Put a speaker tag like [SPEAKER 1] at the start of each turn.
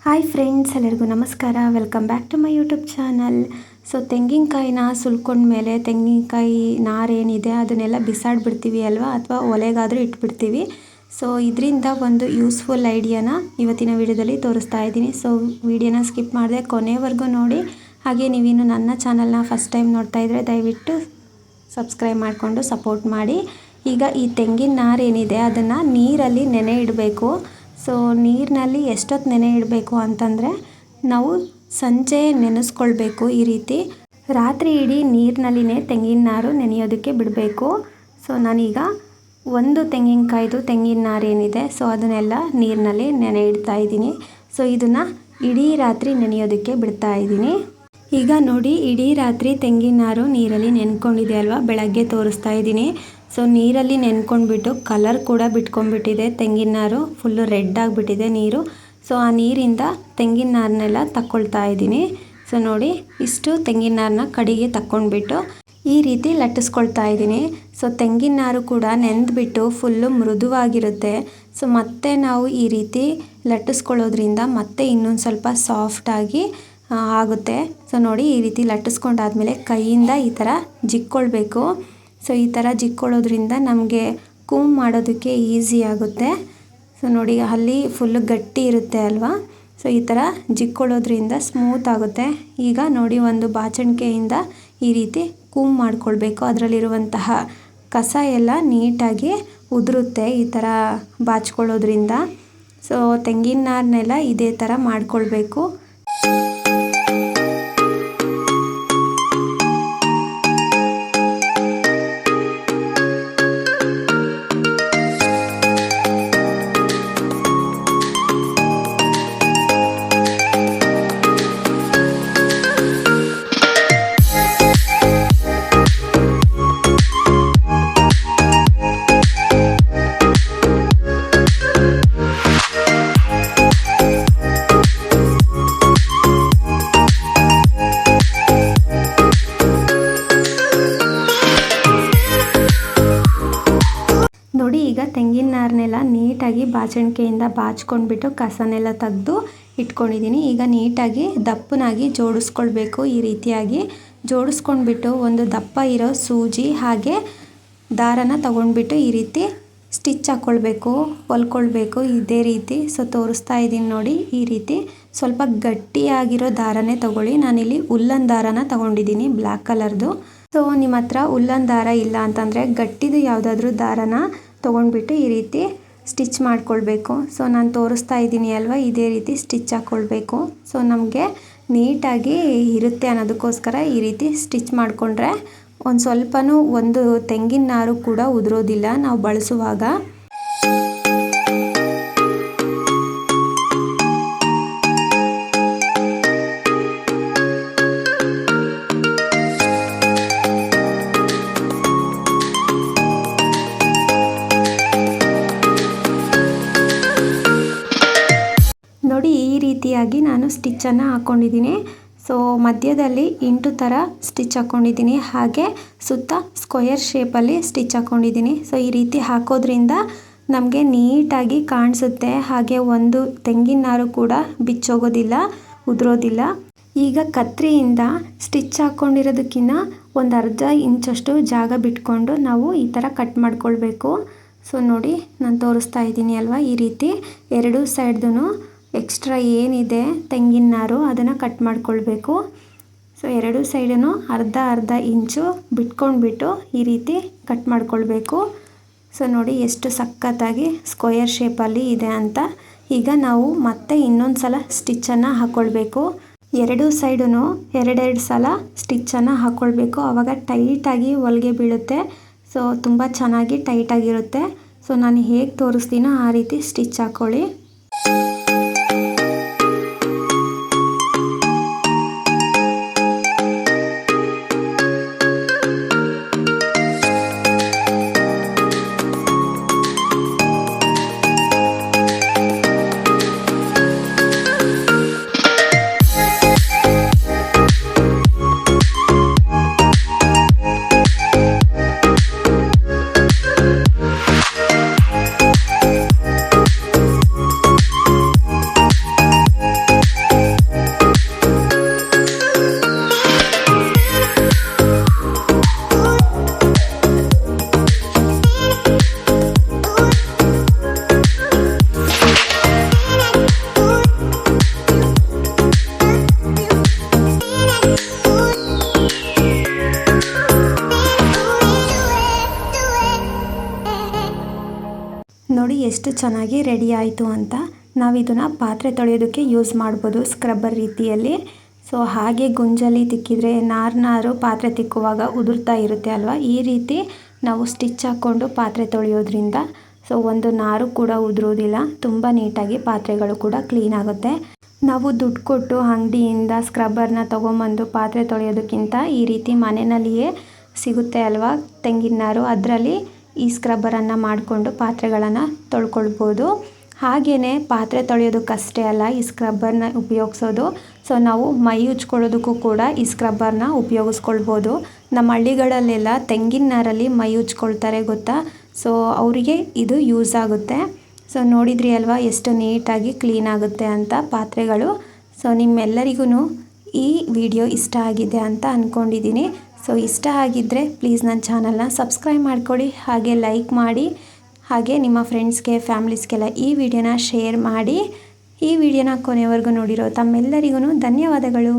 [SPEAKER 1] Hi friends, ಎಲ್ಲರಿಗೂ ನಮಸ್ಕಾರ. Welcome back to my YouTube channel. So ತೆಂಗಿನಕಾಯಿನ ಸುಲ್ಕೊಂಡ್ಮೇಲೆ ತೆಂಗಿನಕಾಯಿ ನಾರೇನಿದೆ ಅದನ್ನೆಲ್ಲ ಬಿಸಾಡಿಬಿಡ್ತೀವಿ ಅಲ್ವಾ, ಅಥವಾ ಒಲೆಗಾದರೂ ಇಟ್ಬಿಡ್ತೀವಿ. ಸೊ ಇದರಿಂದ ಒಂದು ಯೂಸ್ಫುಲ್ ಐಡಿಯಾನ ಇವತ್ತಿನ ವಿಡಿಯೋದಲ್ಲಿ ತೋರಿಸ್ತಾ ಇದ್ದೀನಿ. ಸೊ ವಿಡಿಯೋನ ಸ್ಕಿಪ್ ಮಾಡದೆ ಕೊನೆವರೆಗೂ ನೋಡಿ. ಹಾಗೆ ನೀವಿನ್ನು ನನ್ನ ಚಾನಲ್ನ ಫಸ್ಟ್ ಟೈಮ್ ನೋಡ್ತಾ ಇದ್ದರೆ ದಯವಿಟ್ಟು ಸಬ್ಸ್ಕ್ರೈಬ್ ಮಾಡಿಕೊಂಡು ಸಪೋರ್ಟ್ ಮಾಡಿ. ಈಗ ಈ ತೆಂಗಿನ ನಾರೇನಿದೆ ಅದನ್ನು ನೀರಲ್ಲಿ ನೆನೆ ಇಡಬೇಕು. ಸೊ ನೀರಿನಲ್ಲಿ ಎಷ್ಟೊತ್ತು ನೆನೆ ಇಡಬೇಕು ಅಂತಂದರೆ, ನಾವು ಸಂಜೆ ನೆನೆಸ್ಕೊಳ್ಬೇಕು. ಈ ರೀತಿ ರಾತ್ರಿ ಇಡೀ ನೀರಿನಲ್ಲಿನೇ ತೆಂಗಿನ ನಾರು ನೆನೆಯೋದಕ್ಕೆ ಬಿಡಬೇಕು. ಸೊ ನಾನೀಗ ಒಂದು ತೆಂಗಿನಕಾಯ್ದು ತೆಂಗಿನ ನಾರು ಏನಿದೆ ಸೊ ಅದನ್ನೆಲ್ಲ ನೀರಿನಲ್ಲಿ ನೆನೆ ಇಡ್ತಾ ಇದ್ದೀನಿ. ಸೊ ಇದನ್ನು ಇಡೀ ರಾತ್ರಿ ನೆನೆಯೋದಕ್ಕೆ ಬಿಡ್ತಾ ಇದ್ದೀನಿ. ಈಗ ನೋಡಿ, ಇಡೀ ರಾತ್ರಿ ತೆಂಗಿನ ನಾರು ನೀರಲ್ಲಿ ನೆನ್ಕೊಂಡಿದೆ ಅಲ್ವಾ, ಬೆಳಗ್ಗೆ ತೋರಿಸ್ತಾ ಇದ್ದೀನಿ. ಸೊ ನೀರಲ್ಲಿ ನೆನ್ಕೊಂಡ್ಬಿಟ್ಟು ಕಲರ್ ಕೂಡ ಬಿಟ್ಕೊಂಡ್ಬಿಟ್ಟಿದೆ. ತೆಂಗಿನ ನಾರು ಫುಲ್ಲು ರೆಡ್ ಆಗಿಬಿಟ್ಟಿದೆ ನೀರು. ಸೊ ಆ ನೀರಿಂದ ತೆಂಗಿನ ನಾರನ್ನೆಲ್ಲ ತಕ್ಕೊಳ್ತಾ ಇದ್ದೀನಿ. ಸೊ ನೋಡಿ, ಇಷ್ಟು ತೆಂಗಿನ ನಾರನ್ನ ಕಡೆಗೆ ತಕ್ಕೊಂಡ್ಬಿಟ್ಟು ಈ ರೀತಿ ಲಟ್ಟಿಸ್ಕೊಳ್ತಾ ಇದ್ದೀನಿ. ಸೊ ತೆಂಗಿನ ನಾರು ಕೂಡ ನೆಂದ್ಬಿಟ್ಟು ಫುಲ್ಲು ಮೃದುವಾಗಿರುತ್ತೆ. ಸೊ ಮತ್ತೆ ನಾವು ಈ ರೀತಿ ಲಟ್ಟಿಸ್ಕೊಳ್ಳೋದ್ರಿಂದ ಮತ್ತೆ ಇನ್ನೊಂದು ಸ್ವಲ್ಪ ಸಾಫ್ಟಾಗಿ ಆಗುತ್ತೆ. ಸೊ ನೋಡಿ, ಈ ರೀತಿ ಲಟ್ಟಿಸ್ಕೊಂಡಾದ್ಮೇಲೆ ಕೈಯಿಂದ ಈ ಥರ ಜಿಕ್ಕೊಳ್ಬೇಕು. ಸೊ ಈ ಥರ ಜಿಕ್ಕೊಳ್ಳೋದ್ರಿಂದ ನಮಗೆ ಕೂಮ್ ಮಾಡೋದಕ್ಕೆ ಈಸಿ ಆಗುತ್ತೆ. ಸೊ ನೋಡಿ, ಅಲ್ಲಿ ಫುಲ್ಲು ಗಟ್ಟಿ ಇರುತ್ತೆ ಅಲ್ವಾ. ಸೊ ಈ ಥರ ಜಿಕ್ಕೊಳ್ಳೋದ್ರಿಂದ ಸ್ಮೂತ್ ಆಗುತ್ತೆ. ಈಗ ನೋಡಿ, ಒಂದು ಬಾಚಣಿಕೆಯಿಂದ ಈ ರೀತಿ ಕೂಮ್ ಮಾಡ್ಕೊಳ್ಬೇಕು. ಅದರಲ್ಲಿರುವಂತಹ ಕಸ ಎಲ್ಲ ನೀಟಾಗಿ ಉದುರುತ್ತೆ ಈ ಥರ ಬಾಚ್ಕೊಳ್ಳೋದ್ರಿಂದ. ಸೊ ತೆಂಗಿನ ನಾರನ್ನೆಲ್ಲ ಇದೇ ಥರ ಮಾಡ್ಕೊಳ್ಬೇಕು. ನೋಡಿ, ಈಗ ತೆಂಗಿನ ನಾರನ್ನೆಲ್ಲ ನೀಟಾಗಿ ಬಾಚಣಿಕೆಯಿಂದ ಬಾಚ್ಕೊಂಡ್ಬಿಟ್ಟು ಕಸನೆಲ್ಲ ತೆಗೆದು ಇಟ್ಕೊಂಡಿದ್ದೀನಿ. ಈಗ ನೀಟಾಗಿ ದಪ್ಪನಾಗಿ ಜೋಡಿಸ್ಕೊಳ್ಬೇಕು. ಈ ರೀತಿಯಾಗಿ ಜೋಡಿಸ್ಕೊಂಡ್ಬಿಟ್ಟು ಒಂದು ದಪ್ಪ ಇರೋ ಸೂಜಿ ಹಾಗೆ ದಾರನ ತಗೊಂಡ್ಬಿಟ್ಟು ಈ ರೀತಿ ಸ್ಟಿಚ್ ಹಾಕ್ಕೊಳ್ಬೇಕು, ಹೊಲ್ಕೊಳ್ಬೇಕು ಇದೇ ರೀತಿ. ಸೊ ತೋರಿಸ್ತಾ ಇದ್ದೀನಿ ನೋಡಿ, ಈ ರೀತಿ ಸ್ವಲ್ಪ ಗಟ್ಟಿಯಾಗಿರೋ ದಾರನೇ ತಗೊಳ್ಳಿ. ನಾನಿಲ್ಲಿ ಉಲ್ಲನ್ ದಾರನ ತಗೊಂಡಿದ್ದೀನಿ, ಬ್ಲ್ಯಾಕ್ ಕಲರ್ದು. ಸೊ ನಿಮ್ಮ ಹತ್ರ ಉಲ್ಲನ್ ದಾರ ಇಲ್ಲ ಅಂತಂದರೆ ಗಟ್ಟಿದು ಯಾವುದಾದ್ರೂ ದಾರನ ತೊಗೊಂಡ್ಬಿಟ್ಟು ಈ ರೀತಿ ಸ್ಟಿಚ್ ಮಾಡ್ಕೊಳ್ಬೇಕು. ಸೊ ನಾನು ತೋರಿಸ್ತಾ ಇದ್ದೀನಿ ಅಲ್ವಾ, ಇದೇ ರೀತಿ ಸ್ಟಿಚ್ ಹಾಕ್ಕೊಳ್ಬೇಕು. ಸೊ ನಮಗೆ ನೀಟಾಗಿ ಇರುತ್ತೆ ಅನ್ನೋದಕ್ಕೋಸ್ಕರ ಈ ರೀತಿ ಸ್ಟಿಚ್ ಮಾಡಿಕೊಂಡ್ರೆ ಒಂದು ಸ್ವಲ್ಪನೂ ಒಂದು ತೆಂಗಿನ ನಾರು ಕೂಡ ಉದುರೋದಿಲ್ಲ ನಾವು ಬಳಸುವಾಗ. ನೋಡಿ, ಈ ರೀತಿಯಾಗಿ ನಾನು ಸ್ಟಿಚ್ಚನ್ನು ಹಾಕ್ಕೊಂಡಿದ್ದೀನಿ. ಸೊ ಮಧ್ಯದಲ್ಲಿ 8 ಥರ ಸ್ಟಿಚ್ ಹಾಕ್ಕೊಂಡಿದ್ದೀನಿ. ಹಾಗೆ ಸುತ್ತ ಸ್ಕ್ವಯರ್ ಶೇಪಲ್ಲಿ ಸ್ಟಿಚ್ ಹಾಕ್ಕೊಂಡಿದ್ದೀನಿ. ಸೊ ಈ ರೀತಿ ಹಾಕೋದ್ರಿಂದ ನಮಗೆ ನೀಟಾಗಿ ಕಾಣಿಸುತ್ತೆ. ಹಾಗೆ ಒಂದು ತೆಂಗಿನ ನಾರು ಕೂಡ ಬಿಚ್ಚೋಗೋದಿಲ್ಲ, ಉದುರೋದಿಲ್ಲ. ಈಗ ಕತ್ರಿಯಿಂದ ಸ್ಟಿಚ್ ಹಾಕ್ಕೊಂಡಿರೋದಕ್ಕಿಂತ ಒಂದು ಅರ್ಧ ಇಂಚಷ್ಟು ಜಾಗ ಬಿಟ್ಕೊಂಡು ನಾವು ಈ ಥರ ಕಟ್ ಮಾಡ್ಕೊಳ್ಬೇಕು. ಸೊ ನೋಡಿ, ನಾನು ತೋರಿಸ್ತಾ ಇದ್ದೀನಿ ಅಲ್ವಾ, ಈ ರೀತಿ ಎರಡೂ ಸೈಡ್ದು ಎಕ್ಸ್ಟ್ರಾ ಏನಿದೆ ತೆಂಗಿನ ನಾರು ಅದನ್ನು ಕಟ್ ಮಾಡ್ಕೊಳ್ಬೇಕು. ಸೊ ಎರಡೂ ಸೈಡೂ ಅರ್ಧ ಅರ್ಧ ಇಂಚು ಬಿಟ್ಕೊಂಡ್ಬಿಟ್ಟು ಈ ರೀತಿ ಕಟ್ ಮಾಡ್ಕೊಳ್ಬೇಕು. ಸೊ ನೋಡಿ, ಎಷ್ಟು ಸಖತ್ತಾಗಿ ಸ್ಕ್ವಯರ್ ಶೇಪಲ್ಲಿ ಇದೆ ಅಂತ. ಈಗ ನಾವು ಮತ್ತೆ ಇನ್ನೊಂದು ಸಲ ಸ್ಟಿಚ್ಚನ್ನು ಹಾಕ್ಕೊಳ್ಬೇಕು. ಎರಡೂ ಸೈಡೂ ಎರಡೆರಡು ಸಲ ಸ್ಟಿಚ್ಚನ್ನು ಹಾಕ್ಕೊಳ್ಬೇಕು. ಆವಾಗ ಟೈಟಾಗಿ ಹೊಲಿಗೆ ಬೀಳುತ್ತೆ. ಸೊ ತುಂಬ ಚೆನ್ನಾಗಿ ಟೈಟಾಗಿರುತ್ತೆ. ಸೊ ನಾನು ಹೇಗೆ ತೋರಿಸ್ತೀನೋ ಆ ರೀತಿ ಸ್ಟಿಚ್ ಹಾಕ್ಕೊಳ್ಳಿ. ಚೆನ್ನಾಗಿ ರೆಡಿ ಆಯಿತು ಅಂತ. ನಾವು ಇದನ್ನು ಪಾತ್ರೆ ತೊಳೆಯೋದಕ್ಕೆ ಯೂಸ್ ಮಾಡ್ಬೋದು ಸ್ಕ್ರಬ್ಬರ್ ರೀತಿಯಲ್ಲಿ. ಸೊ ಹಾಗೆ ಗುಂಜಲ್ಲಿ ತಿಕ್ಕಿದರೆ ನಾರು ಪಾತ್ರೆ ತಿಕ್ಕುವಾಗ ಉದುರ್ತಾ ಇರುತ್ತೆ ಅಲ್ವಾ, ಈ ರೀತಿ ನಾವು ಸ್ಟಿಚ್ ಹಾಕ್ಕೊಂಡು ಪಾತ್ರೆ ತೊಳೆಯೋದ್ರಿಂದ ಸೊ ಒಂದು ನಾರು ಕೂಡ ಉದುರೋದಿಲ್ಲ, ತುಂಬ ನೀಟಾಗಿ ಪಾತ್ರೆಗಳು ಕೂಡ ಕ್ಲೀನ್ ಆಗುತ್ತೆ. ನಾವು ದುಡ್ಡು ಕೊಟ್ಟು ಅಂಗಡಿಯಿಂದ ಸ್ಕ್ರಬ್ಬರ್ನ ತೊಗೊಂಬಂದು ಪಾತ್ರೆ ತೊಳೆಯೋದಕ್ಕಿಂತ ಈ ರೀತಿ ಮನೆಯಲ್ಲಿಯೇ ಸಿಗುತ್ತೆ ಅಲ್ವಾ ತೆಂಗಿನ ನಾರು, ಅದರಲ್ಲಿ ಈ ಸ್ಕ್ರಬ್ಬರನ್ನು ಮಾಡಿಕೊಂಡು ಪಾತ್ರೆಗಳನ್ನು ತೊಳ್ಕೊಳ್ಬೋದು. ಹಾಗೆಯೇ ಪಾತ್ರೆ ತೊಳೆಯೋದಕ್ಕಷ್ಟೇ ಅಲ್ಲ ಈ ಸ್ಕ್ರಬ್ಬರ್ನ ಉಪಯೋಗಿಸೋದು. ಸೊ ನಾವು ಮೈ ಉಜ್ಕೊಳ್ಳೋದಕ್ಕೂ ಕೂಡ ಈ ಸ್ಕ್ರಬ್ಬರ್ನ ಉಪಯೋಗಿಸ್ಕೊಳ್ಬೋದು. ನಮ್ಮ ಹಳ್ಳಿಗಳಲ್ಲೆಲ್ಲ ತೆಂಗಿನ ನಾರಲ್ಲಿ ಮೈ ಉಜ್ಕೊಳ್ತಾರೆ ಗೊತ್ತಾ, ಸೊ ಅವರಿಗೆ ಇದು ಯೂಸ್ ಆಗುತ್ತೆ. ಸೊ ನೋಡಿದ್ರಿ ಅಲ್ವಾ ಎಷ್ಟು ನೀಟಾಗಿ ಕ್ಲೀನ್ ಆಗುತ್ತೆ ಅಂತ ಪಾತ್ರೆಗಳು. ಸೊ ನಿಮ್ಮೆಲ್ಲರಿಗೂ ಈ ವಿಡಿಯೋ ಇಷ್ಟ ಆಗಿದೆ ಅಂತ ಅಂದ್ಕೊಂಡಿದ್ದೀನಿ. ಸೊ ಇಷ್ಟ ಆಗಿದ್ದರೆ ಪ್ಲೀಸ್ ನನ್ನ ಚಾನಲ್ನ ಸಬ್ಸ್ಕ್ರೈಬ್ ಮಾಡ್ಕೊಳ್ಳಿ, ಹಾಗೆ ಲೈಕ್ ಮಾಡಿ, ಹಾಗೆ ನಿಮ್ಮ ಫ್ರೆಂಡ್ಸ್ಗೆ ಫ್ಯಾಮಿಲೀಸ್ಗೆಲ್ಲ ಈ ವಿಡಿಯೋನ ಶೇರ್ ಮಾಡಿ. ಈ ವಿಡಿಯೋನ ಕೊನೆವರೆಗೂ ನೋಡಿರೋ ತಮ್ಮೆಲ್ಲರಿಗೂ ಧನ್ಯವಾದಗಳು.